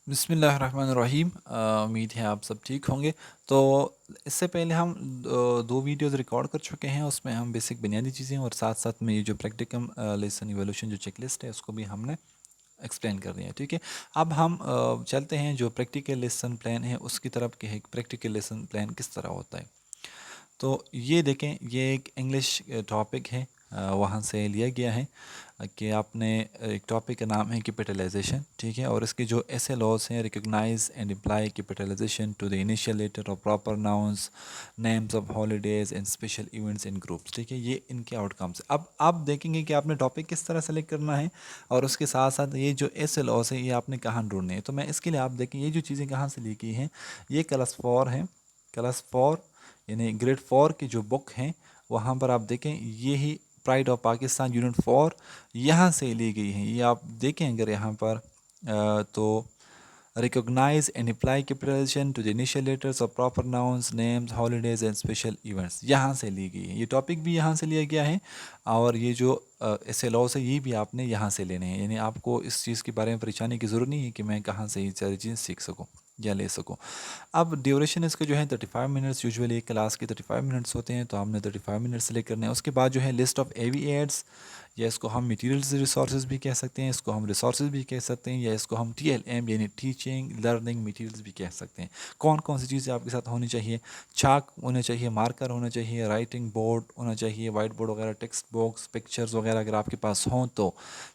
بسم اللہ الرحمن الرحیم، امید ہے آپ سب ٹھیک ہوں گے۔ تو اس سے پہلے ہم دو ویڈیوز ریکارڈ کر چکے ہیں، اس میں ہم بیسک بنیادی چیزیں اور ساتھ ساتھ میں یہ جو پریکٹیکم لیسن ایوولوشن جو چیک لسٹ ہے اس کو بھی ہم نے ایکسپلین کر دیا ہے، ٹھیک ہے۔ اب ہم چلتے ہیں جو پریکٹیکل لیسن پلان ہے اس کی طرف، کہ ایک پریکٹیکل لیسن پلان کس طرح ہوتا ہے۔ تو یہ دیکھیں، یہ ایک انگلش ٹاپک ہے، وہاں سے لیا گیا ہے کہ آپ نے ایک ٹاپک کا نام ہے کیپٹلائزیشن، ٹھیک ہے، اور اس کے جو ایسے لاز ہیں: recognise and apply capitalisation to the initial letter of proper nouns, names of holidays and special events in groups, ٹھیک ہے، یہ ان کے آؤٹ کمس۔ اب آپ دیکھیں گے کہ آپ نے ٹاپک کس طرح سلیکٹ کرنا ہے، اور اس کے ساتھ ساتھ یہ جو ایسے لاز ہیں یہ آپ نے کہاں ڈھونڈنے ہیں۔ تو میں اس کے لیے، آپ دیکھیں یہ جو چیزیں کہاں سے لی گئی ہیں، یہ کلاس 4 ہیں، کلاس 4 یعنی گریڈ 4 کی جو بک ہیں وہاں پر آپ دیکھیں یہی پرائڈ آف پاکستان یونٹ 4 یہاں سے لی گئی ہیں۔ یہ آپ دیکھیں اگر یہاں پر تو recognise and apply capitalisation to the initial letters of proper nouns, names, holidays and special events, یہاں سے لی گئی ہے۔ یہ ٹاپک بھی یہاں سے لیا گیا ہے، اور یہ جو ایسے لاز ہے یہ بھی آپ نے یہاں سے لینے ہیں، یعنی آپ کو اس چیز کے بارے میں پریشانی کی ضرورت نہیں ہے کہ میں کہاں سے یہ ساری چیزیں سیکھ سکوں یا لے سکوں۔ اب ڈیوریشن اس کا جو ہے 35 منٹس، یوزولی ایک کلاس کے 35 منٹس ہوتے ہیں، تو ہم نے 35 منٹس سلیکٹ کرنے ہیں۔ اس کے بعد جو ہے list of a V AIDS, یا اس کو ہم میٹیریلز ریسورسز بھی کہہ سکتے ہیں، اس کو ہم ریسورسز بھی کہہ سکتے ہیں، یا اس کو ہم ٹی ایل ایم یعنی ٹیچنگ لرننگ میٹیریلز بھی کہہ سکتے ہیں۔ کون کون سی چیزیں آپ کے ساتھ ہونی چاہیے؟ چاک ہونا چاہیے، مارکر ہونا چاہیے، رائٹنگ بورڈ ہونا چاہیے، وائٹ بورڈ وغیرہ، ٹیکسٹ باکس، پکچرز وغیرہ اگر آپ کے پاس ہوں تو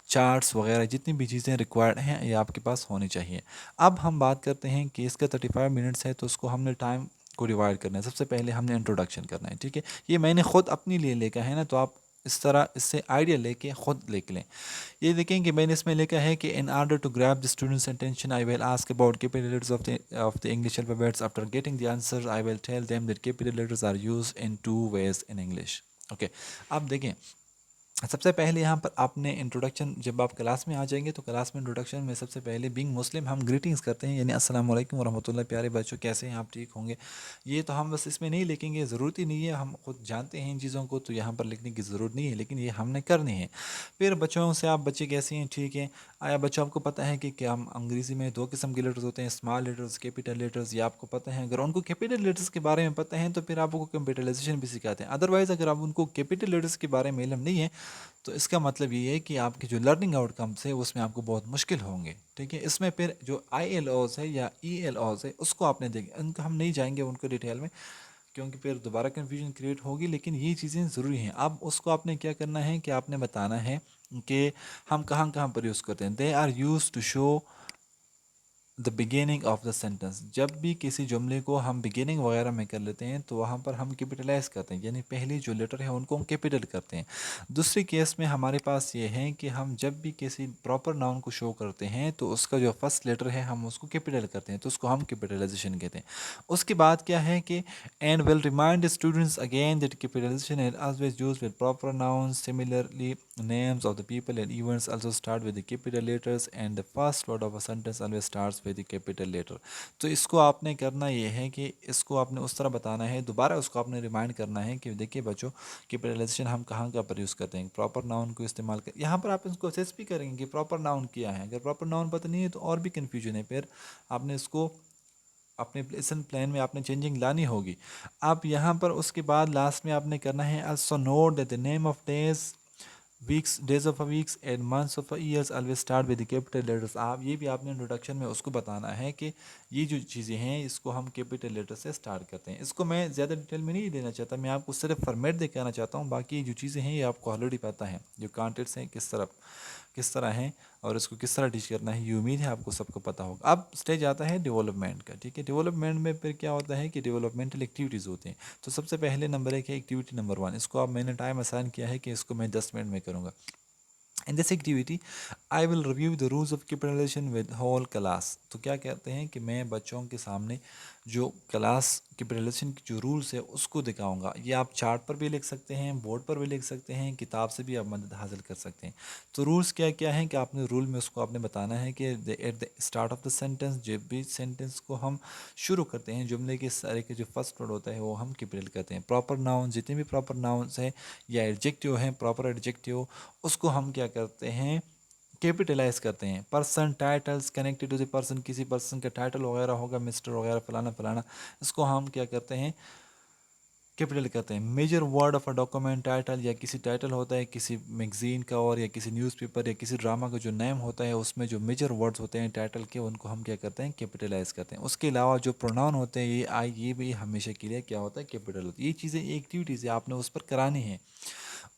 چارٹس وغیرہ، جتنی بھی چیزیں ریکوائرڈ ہیں یہ آپ کے پاس ہونی چاہیے۔ اب ہم بات کرتے ہیں کہ اس کا 35 منٹس ہے تو اس کو ہم نے ٹائم کو ڈیوائڈ کرنا ہے۔ سب سے پہلے ہم نے انٹروڈکشن کرنا ہے، ٹھیک ہے، یہ میں نے خود اپنے لیے لکھا ہے نا، تو آپ اس طرح اس سے آئیڈیا لے کے خود لکھ لیں۔ یہ دیکھیں کہ میں نے اس میں لکھا ہے کہ in order to grab the students' attention I will ask about capital letters of the English alphabets. After getting the answers I will tell them that capital letters are used in two ways in English. Okay, اب دیکھیں سب سے پہلے یہاں پر آپ نے introduction, جب آپ class میں آ جائیں گے تو کلاس میں انٹروڈکشن میں سب سے پہلے بینگ مسلم ہم گریٹنگس کرتے ہیں، یعنی السلام علیکم ورحمۃ اللہ، پیارے بچوں کیسے ہیں آپ، ٹھیک ہوں گے۔ یہ تو ہم بس اس میں نہیں لکھیں گے، ضرورت ہی نہیں ہے، ہم خود جانتے ہیں ان چیزوں کو، تو یہاں پر لکھنے کی ضرورت نہیں ہے، لیکن یہ ہم نے کرنی ہے۔ پھر بچوں سے آپ بچے کیسے ہیں، ٹھیک ہے، آیا بچوں آپ کو پتہ ہے کہ ہم انگریزی میں دو قسم کے لیٹرز ہوتے ہیں، اسمال لیٹرز، کیپیٹل لیٹرز، یہ آپ کو پتہ ہے۔ اگر ان کو کیپیٹل لیٹرز کے بارے میں پتہ ہے تو پھر آپ کو کیپیٹلائزیشن بھی سکھاتے ہیں، ادروائز اگر آپ ان کو کیپیٹل لیٹرز کے بارے میں علم نہیں ہے تو اس کا مطلب یہ ہے کہ آپ کی جو لرننگ آؤٹ کمس ہے اس میں آپ کو بہت مشکل ہوں گے، ٹھیک ہے۔ اس میں پھر جو آئی ایل اوز ہے یا ای ایل اوز ہے اس کو آپ نے دیکھیں، ان کو ہم نہیں جائیں گے ان کو ڈیٹیل میں، کیونکہ پھر دوبارہ کنفیوژن کریٹ ہوگی، لیکن یہ چیزیں ضروری ہیں۔ اب اس کو آپ نے کیا کرنا ہے کہ آپ نے بتانا ہے کہ ہم کہاں کہاں پر یوز کرتے ہیں۔ They are use to show the beginning of the sentence, جب بھی کسی جملے کو ہم بگیننگ وغیرہ میں کر لیتے ہیں تو وہاں پر ہم کیپیٹلائز کرتے ہیں، یعنی پہلی جو لیٹر ہے ان کو ہم کیپیٹل کرتے ہیں۔ دوسری کیس میں ہمارے پاس یہ ہے کہ ہم جب بھی کسی پراپر ناؤن کو شو کرتے ہیں تو اس کا جو فرسٹ لیٹر ہے ہم اس کو کیپیٹل کرتے ہیں، تو اس کو ہم کیپیٹلائزیشن کہتے ہیں۔ اس کے بعد کیا ہے کہ and will remind students again that capitalization is always use with proper nouns, similarly names of the people and events also start with the capital letters and the first word of a sentence always starts with the capital letter۔ تو اس کو آپ نے کرنا یہ ہے کہ اس کو آپ نے اس طرح بتانا ہے، دوبارہ اس کو آپ نے ریمائنڈ کرنا ہے کہ دیکھیے بچوں، کیپیٹلائزیشن ہم کہاں کا پر یوز کرتے ہیں، پراپر ناؤن کو استعمال کر، یہاں پر آپ اس کو اسیس بھی کریں گے کہ پراپر ناؤن کیا ہے۔ اگر پراپر ناؤن پتہ نہیں ہے تو اور بھی کنفیوژن ہے، پھر آپ نے اس کو اپنے لیسن پلان میں آپ نے چینجنگ لانی ہوگی۔ اب یہاں پر اس کے بعد لاسٹ میں آپ نے کرنا ہے also note that the name of weeks days of a weeks and months of a years always start with the capital letters۔ آپ یہ بھی آپ نے انٹروڈکشن میں اس کو بتانا ہے کہ یہ جو چیزیں ہیں اس کو ہم کیپیٹل لیٹر سے سٹارٹ کرتے ہیں۔ اس کو میں زیادہ ڈیٹیل میں نہیں دینا چاہتا، میں آپ کو صرف فارمیٹ دکھانا چاہتا ہوں، باقی جو چیزیں ہیں یہ آپ کو آلریڈی پتہ ہیں، جو کانٹیکٹس ہیں کس طرح ہیں اور اس کو کس طرح ٹیچ کرنا ہے، یہ امید ہے آپ کو سب کو پتہ ہوگا۔ اب اسٹیج آتا ہے ڈیولپمنٹ کا، ٹھیک ہے۔ ڈیولپمنٹ میں پھر کیا ہوتا ہے کہ ڈیولپمنٹل ایکٹیویٹیز ہوتے ہیں، تو سب سے پہلے نمبر ایک ہے ایکٹیویٹی نمبر 1، اس کو اب میں نے ٹائم اسائن کیا ہے کہ اس کو میں 10 منٹ میں کروں گا۔ In this activity, I will review the rules of capitalization with whole class۔ تو کیا کہتے ہیں کہ میں بچوں کے سامنے جو کلاس کیپیٹلائزیشن کی جو رولز ہے اس کو دکھاؤں گا۔ یہ آپ چارٹ پر بھی لکھ سکتے ہیں، بورڈ پر بھی لکھ سکتے ہیں، کتاب سے بھی آپ مدد حاصل کر سکتے ہیں۔ تو رولز کیا کیا ہیں کہ آپ نے رول میں اس کو آپ نے بتانا ہے کہ at the start of the sentence, جب بھی سینٹینس کو ہم شروع کرتے ہیں، جملے کے سارے کے جو فرسٹ ورڈ ہوتا ہے وہ ہم کیپیٹل کرتے ہیں۔ پراپر ناؤن، جتنے بھی پراپر ناؤنس ہیں یا ایڈجیکٹیو ہیں، پراپر ایڈجیکٹیو، اس کو ہم کیا کرتے ہیں کیپیٹلائز کرتے ہیں. Person titles connected to the person, کسی پرسن کا ٹائٹل وغیرہ ہوگا، مسٹر وغیرہ فلانا فلانا، اس کو ہم کیا کرتے ہیں، کیپیٹل کرتے ہیں. Major word of a document title, یا کسی ٹائٹل ہوتا ہے کسی میگزین کا اور یا کسی نیوز پیپر یا کسی ڈرامہ کا جو نیم ہوتا ہے، اس میں جو میجر ورڈز ہوتے ہیں ٹائٹل کے، ان کو ہم کیا کرتے ہیں، کیپیٹلائز کرتے ہیں. اس کے علاوہ جو پروناؤن ہوتے ہیں یہ بھی ہمیشہ کے لیے کیا ہوتا ہے، کیپیٹل ہوتا ہے. یہ چیزیں ایکٹیویٹیز آپ نے اس پر کرانی ہیں.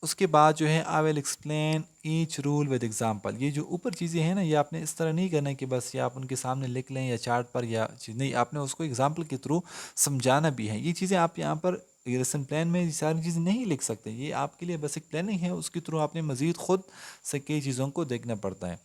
اس کے بعد جو ہے I will explain each rule with example. یہ جو اوپر چیزیں ہیں نا، یہ آپ نے اس طرح نہیں کرنا کہ بس یہ آپ ان کے سامنے لکھ لیں یا چارٹ پر یا چیز نہیں، آپ نے اس کو ایگزامپل کے تھرو سمجھانا بھی ہے. یہ چیزیں آپ یہاں پر لیسن پلان میں یہ ساری چیزیں نہیں لکھ سکتے، یہ آپ کے لیے بیسک پلاننگ ہے، اس کے تھرو آپ نے مزید خود سے کئی چیزوں کو دیکھنا پڑتا ہے.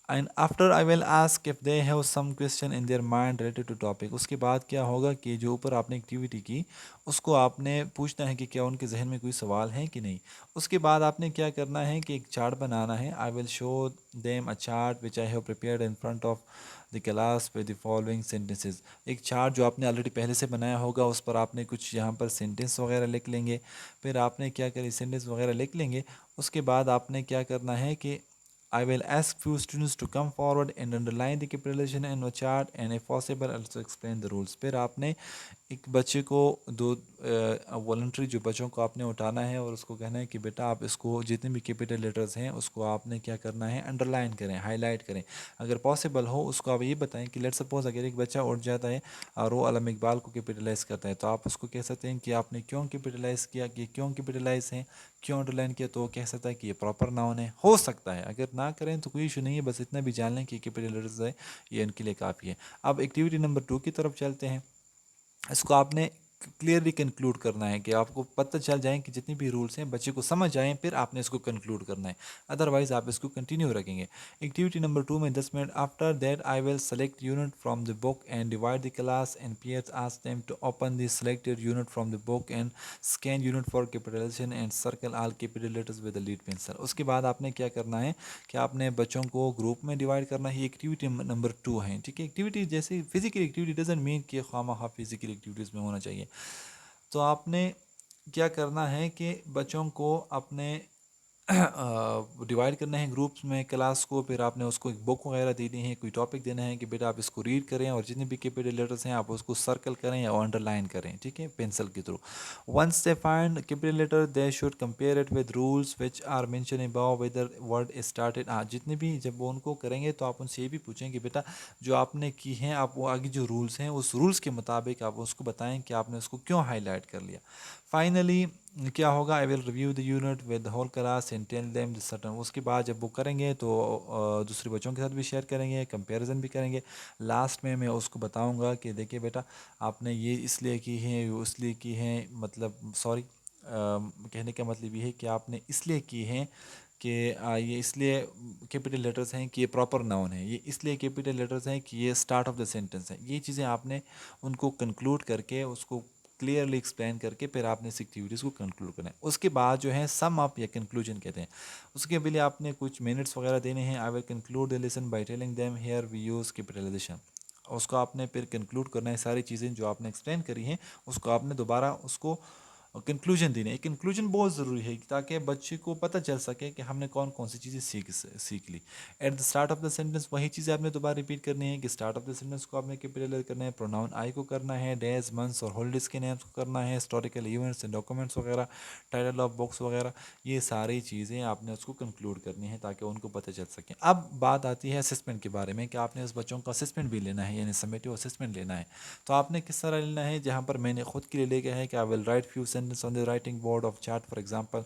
And after I will ask if they have some question in their mind related to topic. اس کے بعد کیا ہوگا کہ جو اوپر آپ نے ایکٹیویٹی کی، اس کو آپ نے پوچھنا ہے کہ کیا ان کے ذہن میں کوئی سوال ہے کہ نہیں. اس کے بعد آپ نے کیا کرنا ہے کہ ایک چارٹ بنانا ہے. I will show them a chart which I have prepared in front of the class with the following sentences. ایک چارٹ جو آپ نے آلریڈی پہلے سے بنایا ہوگا، اس پر آپ نے کچھ یہاں پر سینٹینس وغیرہ لکھ لیں گے. پھر آپ نے کیا کریں، سینٹینس وغیرہ لکھ لیں گے. اس کے بعد آپ نے کیا کرنا ہے کہ I will ask few students to come forward and underline the capitalization in a chart and if possible also explain the rules. پھر آپ نے ایک بچے کو دو والنٹری جو بچوں کو آپ نے اٹھانا ہے اور اس کو کہنا ہے کہ بیٹا آپ اس کو جتنے بھی کیپیٹل لیٹرز ہیں اس کو آپ نے کیا کرنا ہے، انڈر لائن کریں، ہائی لائٹ کریں. اگر پاسبل ہو اس کو آپ یہ بتائیں کہ لیٹ سپوز اگر ایک بچہ اٹھ جاتا ہے اور وہ علامہ اقبال کو کیپیٹلائز کرتا ہے، تو آپ اس کو کہہ سکتے ہیں کہ آپ نے کیوں کیپیٹلائز کیا، کہ کیوں کیپیٹلائز ہیں، کیوں انڈر لائن کیا. تو وہ کہہ سکتا ہے کہ یہ پراپر ناؤن ہے. ہو سکتا ہے اگر نہ کریں تو کوئی ایشو نہیں ہے، بس اتنا بھی جان لیں کہ کیپیٹل لیٹرز ہے یہ ان کے لیے کافی ہے. اب ایکٹیویٹی نمبر 2 کی طرف چلتے ہیں. اس کو آپ نے کلیئرلی کنکلوڈ کرنا ہے کہ آپ کو پتہ چل جائیں کہ جتنی بھی رولس ہیں بچے کو سمجھ آئیں، پھر آپ نے اس کو کنکلوڈ کرنا ہے. ادروائز آپ اس کو کنٹینیو رکھیں گے. ایکٹیویٹی نمبر 2 میں 10 minute. After that I will select unit from the book and divide the class and pairs ask them to open the selected unit from the book and scan unit for capitalization and circle all capital letters with a lead pencil. اس کے بعد آپ نے کیا کرنا ہے کہ آپ نے بچوں کو گروپ میں ڈیوائڈ کرنا ہے. ایکٹیویٹی نمبر 2 ہے. ٹھیک ہے، ایکٹیویٹی جیسے فزیکل ایکٹیویٹی ڈزنٹ مین کہ خواہ فزیکل ایکٹیویٹیز میں ہونا چاہیے. تو آپ نے کیا کرنا ہے کہ بچوں کو اپنے ڈیوائڈ کرنا ہے گروپس میں کلاس کو. پھر آپ نے اس کو ایک بک وغیرہ دینی ہے، کوئی ٹاپک دینا ہے کہ بیٹا آپ اس کو ریڈ کریں اور جتنے بھی کیپیٹل لیٹرز ہیں آپ اس کو سرکل کریں یا انڈر لائن کریں. ٹھیک ہے، پینسل کے through. Once they find capital letter they should compare it with rules which are mention above whether word started. جتنے بھی جب وہ ان کو کریں گے تو آپ ان سے یہ بھی پوچھیں کہ بیٹا جو آپ نے کی ہیں، آپ وہ آگے جو رولس ہیں اس رولس کے مطابق آپ اس کو بتائیں کہ آپ نے اس کو کیوں ہائی لائٹ کر لیا. فائنلی کیا ہوگا، I will review the unit with the whole class and tell them the سٹن. اس کے بعد جب وہ کریں گے تو دوسرے بچوں کے ساتھ بھی شیئر کریں گے، کمپیریزن بھی کریں گے. لاسٹ میں اس کو بتاؤں گا کہ دیکھیے بیٹا آپ نے یہ اس لیے کی ہیں، وہ اس لیے کی ہیں، مطلب سوری کہنے کا مطلب یہ ہے کہ آپ نے اس لیے کی ہیں کہ یہ اس لیے کیپیٹل لیٹرز ہیں کہ یہ پراپر ناؤن ہے، یہ اس لیے کیپیٹل لیٹرز ہیں کہ یہ اسٹارٹ آف دا سینٹینس ہے. یہ چیزیں آپ نے ان کو کنکلوڈ کر کے اس کو کلیئرلی ایکسپلین کر کے پھر آپ نے اس ایکٹیویٹیز کو کنکلوڈ کرنا ہے. اس کے بعد جو ہے سم اپ یا کنکلوژن کہتے ہیں، اس کے لیے آپ نے کچھ منٹس وغیرہ دینے ہیں. I will conclude the lesson by telling them here we use capitalization. اس کو آپ نے پھر کنکلوڈ کرنا ہے. ساری چیزیں جو آپ نے ایکسپلین کری ہیں اس کو آپ نے دوبارہ اس کو کنکلوژن دینا ہے. کنکلوژن بہت ضروری ہے تاکہ بچے کو پتہ چل سکے کہ ہم نے کون کون سی چیزیں سیکھ لی. At the start of the sentence وہی چیزیں آپ نے دوبارہ ریپیٹ کرنی ہے کہ اسٹارٹ آف دا سینٹینس کو آپ نے کیپیٹلائز کرنا ہے. پروناؤن آئی کو کرنا ہے، ڈیز منتھس اور ہالیڈیز کے نیمس کو کرنا ہے، ہسٹوریکل ایونٹس اینڈ ڈاکومنٹس وغیرہ، ٹائٹل آف بکس وغیرہ. یہ ساری چیزیں آپ نے اس کو کنکلوڈ کرنی ہے تاکہ ان کو پتہ چل سکے. اب بات آتی ہے اسسمنٹ کے بارے میں کہ آپ نے اس بچوں کا اسسمنٹ بھی لینا ہے، یعنی سمیٹیو اسسمنٹ لینا ہے. تو آپ نے کس طرح لینا ہے، جہاں پر میں نے خود کے لیے لے گیا ہے کہ I will write few sentence on the writing board of chart for example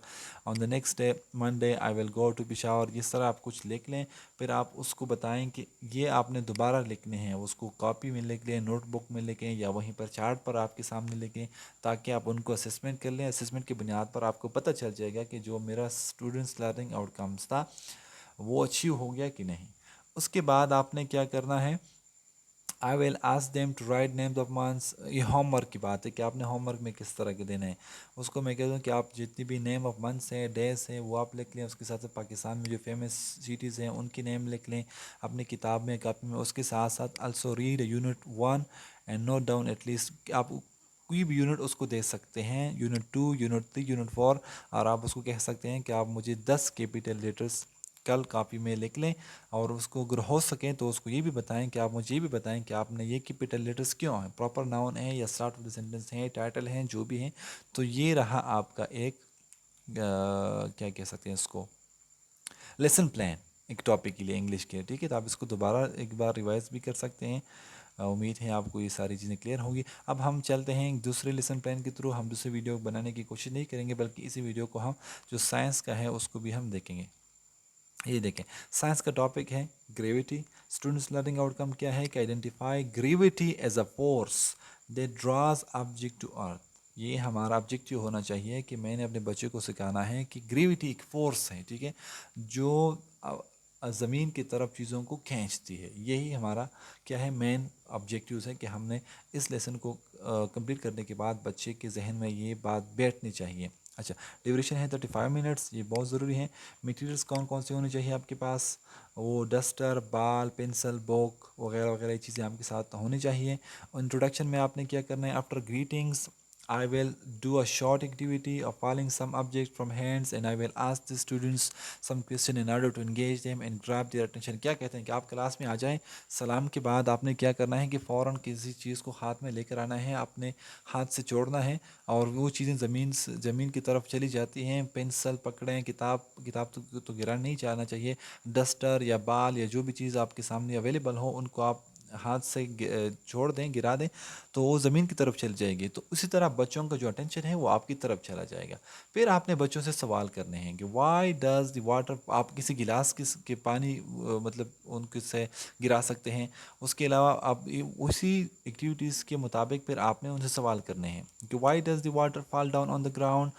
on the next day Monday I will go to Peshawar. اس طرح آپ کچھ لکھ لیں. پھر آپ اس کو بتائیں کہ یہ آپ نے دوبارہ لکھنے ہیں، اس کو کاپی میں لکھ لیں، نوٹ بک میں لکھیں یا وہیں پر چارٹ پر آپ کے سامنے لکھیں تاکہ آپ ان کو اسسمنٹ کر لیں. اسسمنٹ کی بنیاد پر آپ کو پتہ چل جائے گا کہ جو میرا اسٹوڈنٹس لرننگ آؤٹ کمز تھا وہ اچیو ہو گیا کہ نہیں. اس کے بعد آپ نے کیا کرنا ہے، I will ask them to write names of months. یہ ہوم ورک کی بات ہے کہ آپ نے ہوم ورک میں کس طرح کے دینا ہے. اس کو میں کہہ دوں کہ آپ جتنی بھی نیم آف منتھس ہیں، ڈیز ہیں، وہ آپ لکھ لیں. اس کے ساتھ ساتھ پاکستان میں جو فیمس سٹیز ہیں ان کی نیم لکھ لیں اپنی کتاب میں، کاپی میں. اس کے ساتھ ساتھ also read unit 1 and note down at least. آپ کوئی بھی یونٹ اس کو دے سکتے ہیں، یونٹ 2، یونٹ 3، یونٹ 4، اور آپ اس کو کہہ سکتے ہیں کہ آپ مجھے 10 کیپیٹل لیٹرس کل کاپی میں لکھ لیں، اور اس کو اگر ہو سکیں تو اس کو یہ بھی بتائیں کہ آپ مجھے یہ بھی بتائیں کہ آپ نے یہ کیپیٹل لیٹرز کیوں ہیں، پراپر ناؤن ہے یا اسٹارٹ آف دا سینٹینس ہیں، ٹائٹل ہیں، جو بھی ہیں. تو یہ رہا آپ کا ایک کیا کہہ سکتے ہیں اس کو، لیسن پلان ایک ٹاپک کے لیے انگلش کے. ٹھیک ہے، تو آپ اس کو دوبارہ ایک بار ریوائز بھی کر سکتے ہیں. امید ہے آپ کو یہ ساری چیزیں کلیئر ہوں گی. اب ہم چلتے ہیں دوسرے لیسن پلان کے تھرو. ہم دوسرے ویڈیو بنانے کی کوشش نہیں کریں گے، بلکہ اسی ویڈیو کو ہم جو سائنس کا ہے اس کو بھی ہم دیکھیں گے. یہ دیکھیں، سائنس کا ٹاپک ہے gravity. Students learning outcome کیا ہے کہ identify gravity as a force that draws object to earth. یہ ہمارا آبجیکٹیو ہونا چاہیے کہ میں نے اپنے بچے کو سکھانا ہے کہ گریویٹی ایک فورس ہے، ٹھیک ہے، جو زمین کی طرف چیزوں کو کھینچتی ہے. یہی ہمارا کیا ہے، مین آبجیکٹیوز ہے کہ ہم نے اس لیسن کو کمپلیٹ کرنے کے بعد بچے کے ذہن میں یہ بات بیٹھنی چاہیے. اچھا، ڈیوریشن ہے 35 منٹس، یہ بہت ضروری ہے. میٹیریلس کون کون سے ہونے چاہیے آپ کے پاس، وہ ڈسٹر، بال، پنسل، بوک وغیرہ وغیرہ، یہ چیزیں آپ کے ساتھ ہونی چاہیے. انٹروڈکشن میں آپ نے کیا کرنا ہے، after greetings I will do a short activity of following some objects from hands and I will ask the students some question in order to engage them and grab their attention. کیا کہتے ہیں کہ آپ class میں آ جائیں، سلام کے بعد آپ نے کیا کرنا ہے کہ فوراً کسی چیز کو ہاتھ میں لے کر آنا ہے، اپنے ہاتھ سے چھوڑنا ہے، اور وہ چیزیں زمین کی طرف چلی جاتی ہیں. پنسل پکڑیں، کتاب تو گرا نہیں جانا چاہیے. ڈسٹر یا بال یا جو بھی چیز آپ کے سامنے اویلیبل ہو ان کو آپ ہاتھ سے چھوڑ دیں، گرا دیں، تو وہ زمین کی طرف چل جائے گی. تو اسی طرح بچوں کا جو اٹینشن ہے وہ آپ کی طرف چلا جائے گا. پھر آپ نے بچوں سے سوال کرنے ہیں کہ وائی ڈز دی واٹر، آپ کسی گلاس کے پانی مطلب ان کے سے گرا سکتے ہیں. اس کے علاوہ آپ اسی ایکٹیویٹیز کے مطابق پھر آپ نے ان سے سوال کرنے ہیں کہ why does the water fall down on the ground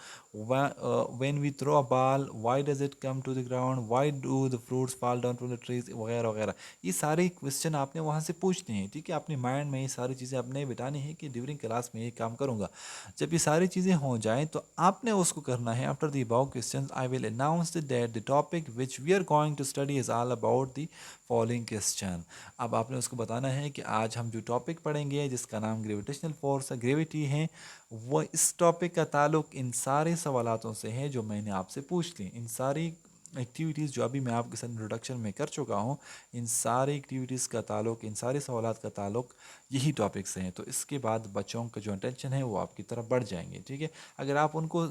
when we throw a ball, why does it come to the ground, why do the fruits fall down to the trees وغیرہ وغیرہ. یہ سارے کوشچن آپ نے وہاں سے پوچھنے ہیں. ٹھیک ہے، اپنے مائنڈ میں یہ ساری چیزیں آپ نے بتانی ہیں کہ ڈیورنگ کلاس میں یہ کام کروں گا. جب یہ ساری چیزیں ہو جائیں تو آپ نے اس کو کرنا ہے. After the above questions I will announce that the topic which we are going to study is all about the following question. اب آپ نے اس کو بتانا ہے کہ آج ہم جو ٹاپک پڑھیں گے جس کا نام گریویٹیشنل فورس گریویٹی ہے، وہ اس ٹاپک کا تعلق ان سارے سوالاتوں سے ہے جو میں نے آپ سے پوچھ لی. ان ساری ایکٹیویٹیز جو ابھی میں آپ کے ساتھ انٹروڈکشن میں کر چکا ہوں، ان ساری ایکٹیویٹیز کا تعلق، ان سارے سوالات کا تعلق یہی ٹاپک سے ہیں. تو اس کے بعد بچوں کا جو اٹینشن ہے وہ آپ کی طرف بڑھ جائیں گے. ٹھیک ہے، اگر آپ ان کو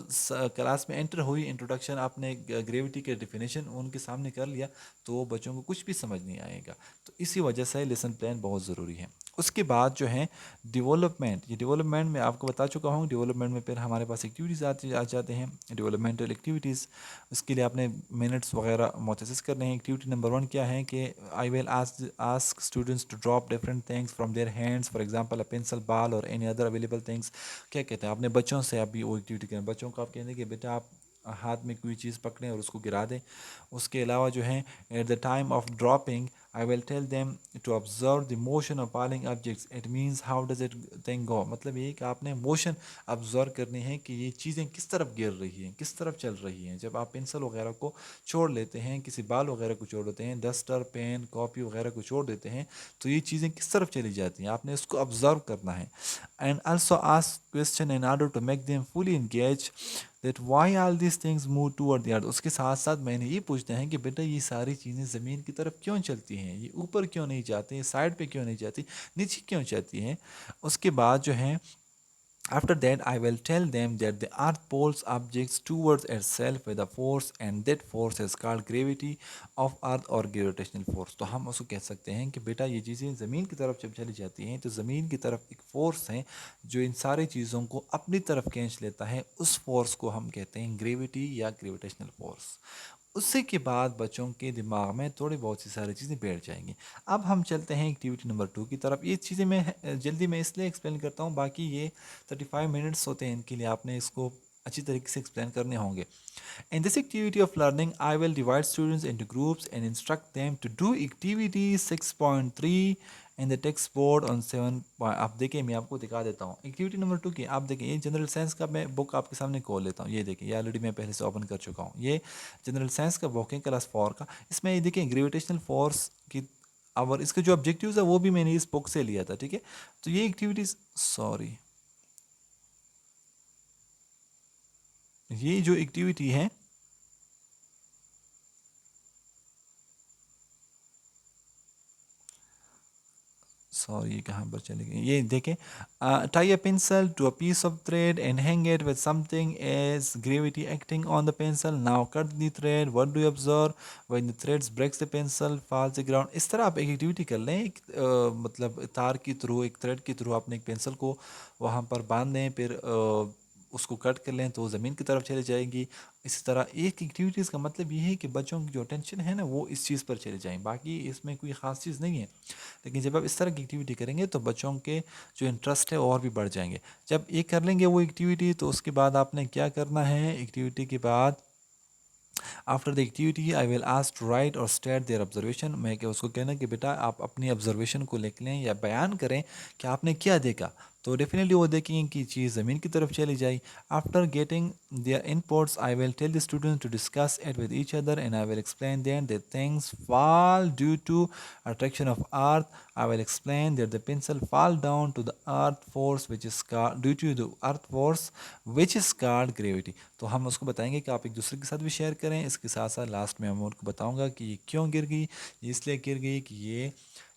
کلاس میں انٹر ہوئی انٹروڈکشن آپ نے گریویٹی کے ڈیفینیشن ان کے سامنے کر لیا تو بچوں کو کچھ بھی سمجھ نہیں آئے گا. تو اسی وجہ سے لیسن پلان بہت ضروری ہے. اس کے بعد جو ہے ڈیولپمنٹ، یہ ڈیولپمنٹ میں آپ کو بتا چکا ہوں. ڈیولپمنٹ میں پھر ہمارے پاس ایکٹیویٹیز آ جاتے ہیں، ڈیولپمنٹل ایکٹیویٹیز. اس کے لیے آپ نے منٹس وغیرہ مختص کرنے ہیں. ایکٹیویٹی نمبر 1 کیا ہے کہ I will ask students to drop different things from their hands, for example a pencil, ball اور اینی ادر اویلیبل تھنگس. کیا کہتے ہیں، آپ نے بچوں سے ابھی وہ ایکٹیویٹی کریں، بچوں کو آپ کہیں گے کہ بیٹا آپ ہاتھ میں کوئی چیز پکڑیں اور اس کو گرا دیں. اس کے علاوہ جو ہے at the time of dropping I will tell them to observe the motion of falling objects. It means how does it thing go. مطلب یہ کہ آپ نے موشن آبزرو کرنی ہے کہ یہ چیزیں کس طرف گر رہی ہیں، کس طرف چل رہی ہیں. جب آپ پنسل وغیرہ کو چھوڑ لیتے ہیں، کسی بال وغیرہ کو چھوڑ دیتے ہیں، ڈسٹر، پین، کاپی وغیرہ کو چھوڑ دیتے ہیں، تو یہ چیزیں کس طرف چلی جاتی ہیں، آپ نے اس کو آبزرو کرنا ہے. And also ask question in order to make them fully engage that why all these things move toward the earth. اس کے ساتھ ساتھ میں نے یہ پوچھنا ہے کہ بیٹا یہ ساری چیزیں زمین کی طرف کیوں چلتی ہیں، یہ اوپر کیوں نہیں جاتی ہیں، سائڈ پہ کیوں نہیں جاتی، نیچے کیوں چلتی ہیں. اس کے بعد جو ہے after that I will tell them that the earth pulls objects towards itself with a force and that force is called gravity of earth or gravitational force. تو ہم اس کو کہہ سکتے ہیں کہ بیٹا یہ چیزیں زمین کی طرف جب چلی جاتی ہیں تو زمین کی طرف ایک فورس ہے جو ان ساری چیزوں کو اپنی طرف کھینچ لیتا ہے. اس فورس کو ہم کہتے ہیں گریویٹی یا گریویٹیشنل فورس. اسی کے بعد بچوں کے دماغ میں تھوڑی بہت سی ساری چیزیں بیٹھ جائیں گی. اب ہم چلتے ہیں ایکٹیویٹی نمبر 2 کی طرف. یہ چیزیں میں جلدی میں اس لیے ایکسپلین کرتا ہوں، باقی یہ 35 منٹس ہوتے ہیں، ان کے لیے آپ نے اس کو اچھی طریقے سے ایکسپلین کرنے ہوں گے. In this activity of learning, I will divide students into groups and instruct them to do activity 6.3 in the text board on 7. آپ دیکھیں میں آپ کو دکھا دیتا ہوں. ایکٹیویٹی نمبر 2 کی آپ دیکھیں، یہ جنرل سائنس کا میں بک آپ کے سامنے کھول لیتا ہوں. یہ دیکھیں، یہ آلریڈی میں پہلے سے اوپن کر چکا ہوں. یہ جنرل سائنس کا بک ہے کلاس 4 کا. اس میں یہ دیکھیں گریویٹیشنل فورس کی اور اس کے جو آبجیکٹیوز ہے وہ بھی میں نے اس بک سے لیا تھا. ٹھیک ہے، تو یہ ایکٹیویٹیز یہ جو ایکٹیویٹی ہے سوری کہاں پر چلے گئے، یہ دیکھیں، tie a pencil to a piece of thread and hang it with something as gravity acting on the pencil, now cut the thread, what do you observe when the threads breaks the pencil falls the ground. اس طرح آپ ایک activity کر لیں، ایک مطلب تار کے تھرو، ایک تھریڈ کے تھرو اپنے ایک پینسل کو وہاں پر باندھ دیں، پھر اس کو کٹ کر لیں تو وہ زمین کی طرف چلے جائے گی. اسی طرح ایک ایکٹیویٹیز کا مطلب یہ ہے کہ بچوں کی جو اٹینشن ہے نا وہ اس چیز پر چلے جائیں، باقی اس میں کوئی خاص چیز نہیں ہے. لیکن جب آپ اس طرح کی ایکٹیویٹی کریں گے تو بچوں کے جو انٹرسٹ ہے اور بھی بڑھ جائیں گے. جب یہ کر لیں گے وہ ایکٹیویٹی تو اس کے بعد آپ نے کیا کرنا ہے، ایکٹیویٹی کے بعد after the activity I will ask to write اور اسٹیٹ دیئر آبزرویشن. میں کہ اس کو کہنا کہ بیٹا آپ اپنی آبزرویشن کو لکھ لیں یا بیان کریں کہ آپ نے کیا دیکھا. تو ڈیفینیٹلی وہ دیکھیں گے کہ چیز زمین کی طرف چلی جائی. After getting their inputs I will tell the student to discuss it with each other and I will explain then that things fall due to attraction of earth. I will explain that the pencil fall down to the earth force which is called due to the earth force which is called gravity. تو ہم اس کو بتائیں گے کہ آپ ایک دوسرے کے ساتھ بھی شیئر کریں. اس کے ساتھ ساتھ لاسٹ میں ہم ان کو بتاؤں گا کہ یہ کیوں گر گئی، یہ اس لیے گر گئی کہ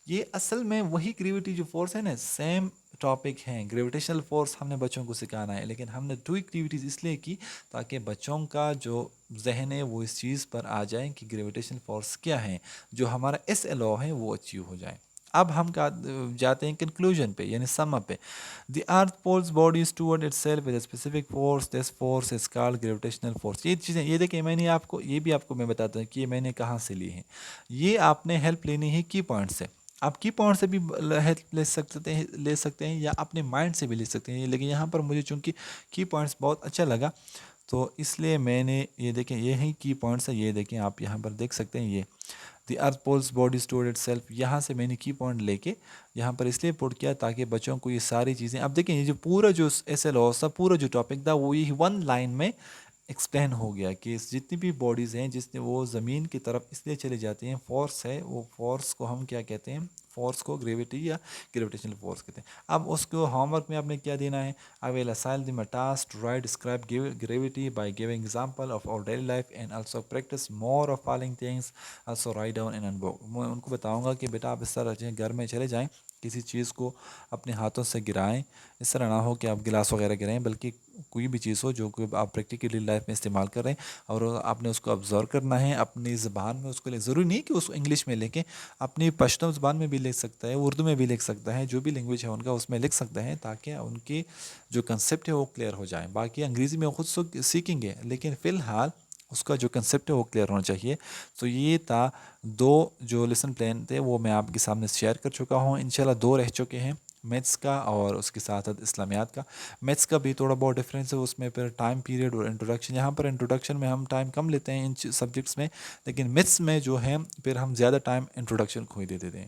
یہ اصل میں وہی گریویٹی جو فورس ہے نا، سیم ٹاپک ہیں. گریویٹیشنل فورس ہم نے بچوں کو سکھانا ہے، لیکن ہم نے 2 ایکٹیویٹیز اس لیے کی تاکہ بچوں کا جو ذہن ہے وہ اس چیز پر آ جائیں کہ گریویٹیشنل فورس کیا ہے، جو ہمارا ایس ایل او ہے وہ اچیو ہو جائے. اب ہم جاتے ہیں کنکلوژن پہ، یعنی سم اپ پہ. The earth pulls bodies toward itself with a specific force, this force is called gravitational force. یہ چیزیں یہ دیکھیں، میں نے آپ کو یہ بھی آپ کو میں بتاتا ہوں کہ یہ میں نے کہاں سے لی ہیں. یہ آپ نے ہیلپ لینی ہے کی پوائنٹ سے. آپ کی پوائنٹ سے بھی ہیلپ لے سکتے ہیں یا اپنے مائنڈ سے بھی لے سکتے ہیں، لیکن یہاں پر مجھے چونکہ کی پوائنٹس بہت اچھا لگا تو اس لیے میں نے یہ دیکھیں، یہ ہیں کی پوائنٹس ہیں. یہ دیکھیں آپ یہاں پر دیکھ سکتے ہیں، یہ the earth pulls body towards itself, یہاں سے میں نے کی پوائنٹ لے کے یہاں پر اس لیے پوٹ کیا تاکہ بچوں کو یہ ساری چیزیں. اب دیکھیں یہ جو پورا جو ایسے لاس تھا، پورا جو ٹاپک تھا وہ یہ 1 لائن میں ایکسپلین ہو گیا کہ جتنی بھی باڈیز ہیں جس نے وہ زمین کی طرف اس لیے چلے جاتے ہیں، فورس ہے وہ فورس کو ہم کیا کہتے ہیں، فورس کو گریویٹی یا گریویٹیشنل فورس کہتے ہیں. اب اس کو ہوم ورک میں آپ نے کیا دینا ہے، I will assign them a task to write describe gravity by giving example of our daily life and also practice more of following things, also write down in a book. میں ان کو بتاؤں گا کہ بیٹا آپ اس طرح گھر میں چلے جائیں، کسی چیز کو اپنے ہاتھوں سے گرائیں، اس طرح نہ ہو کہ آپ گلاس وغیرہ گرائیں، بلکہ کوئی بھی چیز ہو جو کہ آپ پریکٹیکلی لائف میں استعمال کر رہے ہیں اور آپ نے اس کو آبزرو کرنا ہے اپنی زبان میں. اس کو ضروری نہیں کہ اس کو انگلش میں لکھیں، اپنی پشتو زبان میں بھی لکھ سکتا ہے، اردو میں بھی لکھ سکتا ہے، جو بھی لینگویج ہے ان کا اس میں لکھ سکتا ہے تاکہ ان کی جو کنسیپٹ ہے وہ کلیئر ہو جائیں. باقی انگریزی میں خود سیکھیں گے، لیکن فی الحال اس کا جو کنسیپٹ ہے وہ کلیئر ہونا چاہیے. تو یہ تھا 2 جو لیسن پلان تھے وہ میں آپ کے سامنے شیئر کر چکا ہوں. انشاءاللہ 2 رہ چکے ہیں، میتھس کا اور اس کے ساتھ ساتھ اسلامیات کا. میتھس کا بھی تھوڑا بہت ڈفرینس ہے، اس میں پھر ٹائم پیریڈ اور انٹروڈکشن. یہاں پر انٹروڈکشن میں ہم ٹائم کم لیتے ہیں ان سبجیکٹس میں، لیکن میتھس میں جو ہے پھر ہم زیادہ ٹائم انٹروڈکشن کو ہی دے دیتے ہیں.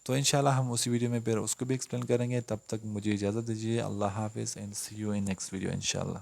تو انشاءاللہ ہم اسی ویڈیو میں پھر اس کو بھی ایکسپلین کریں گے. تب تک مجھے اجازت دیجیے. اللہ حافظ and see you in next video انشاءاللہ.